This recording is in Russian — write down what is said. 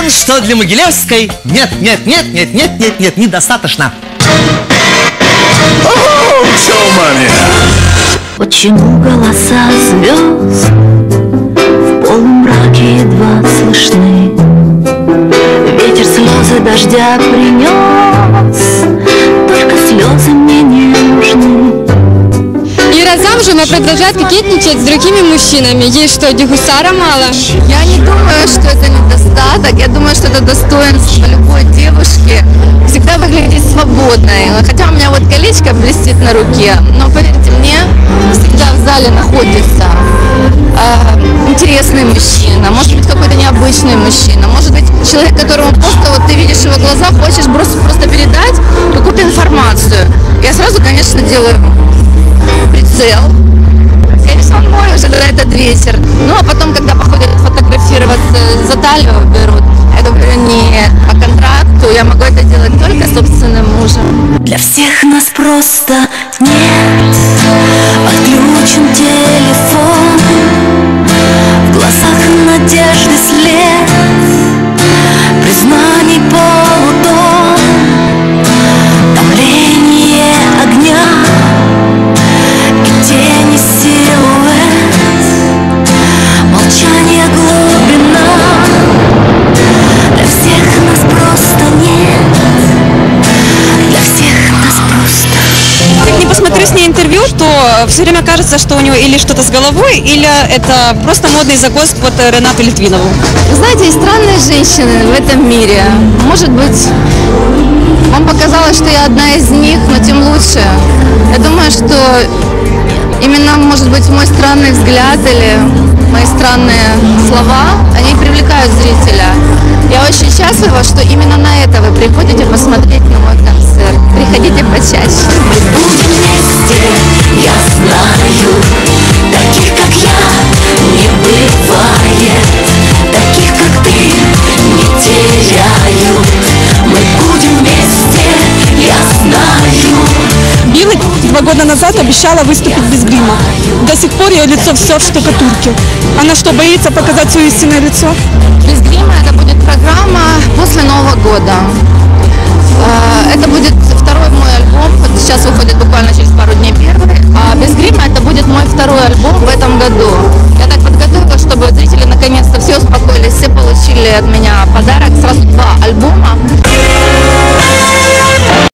Уверен, что для Могилевской нет, недостаточно. Почему голоса звезд в полумраке едва слышны? Ветер слезы дождя принес, только слезы мне не нужны. Ира замужем и продолжает кокетничать с другими мужчинами. Ей что, дегустара мало? Я не думаю, что это недостаток. Я думаю, что это достоинство любой девушки. Всегда выглядеть свободной. Хотя у меня вот колечко блестит на руке. Но поверьте мне, всегда в зале находится интересный мужчина. Может быть, какой-то необычный мужчина. Может быть, человек, которому просто вот ты видишь его глаза, хочешь просто передать какую-то информацию. Я сразу, конечно, делаю прицел. Конечно, он мой уже, когда этот ветер. Ну, а потом, когда походят фотографироваться, за талию берут. Я говорю, нет, по контракту я могу это делать только собственным мужем. Для всех нас просто нет. Отключен телефон, в глазах надежды след, признаний полутон, томление огня и тени силуэт, молчание глубина. Для всех нас просто нет. Для всех нас просто. Как не посмотрю с ней интервью, то все время кажется, что у него или что-то с головой, или это просто модный загвоздк под Ренату Литвинову. Вы знаете, есть странные женщины в этом мире. Может быть, вам показалось, что я одна из них, но тем лучше. Я думаю, что именно, может быть, мой странный взгляд или мои странные слова, они привлекают зрителя. Я очень счастлива, что именно на это вы приходите посмотреть на мой концерт. Приходите почаще. Будем вместе, я знаю, таких как я не бывает, таких как ты не теряют. Мы будем вместе, я знаю. Билла 2 года назад обещала выступить без грима. До сих пор ее лицо все в штукатурке. Она что, боится показать свое истинное лицо? Без грима это будет программа после Нового года. Это будет второй мой альбом. Вот сейчас выходит буквально через пару дней первый. А без грима это будет мой второй альбом в этом году. Я так подготовила, чтобы зрители наконец-то все успокоились, все получили от меня подарок. Сразу 2 альбома.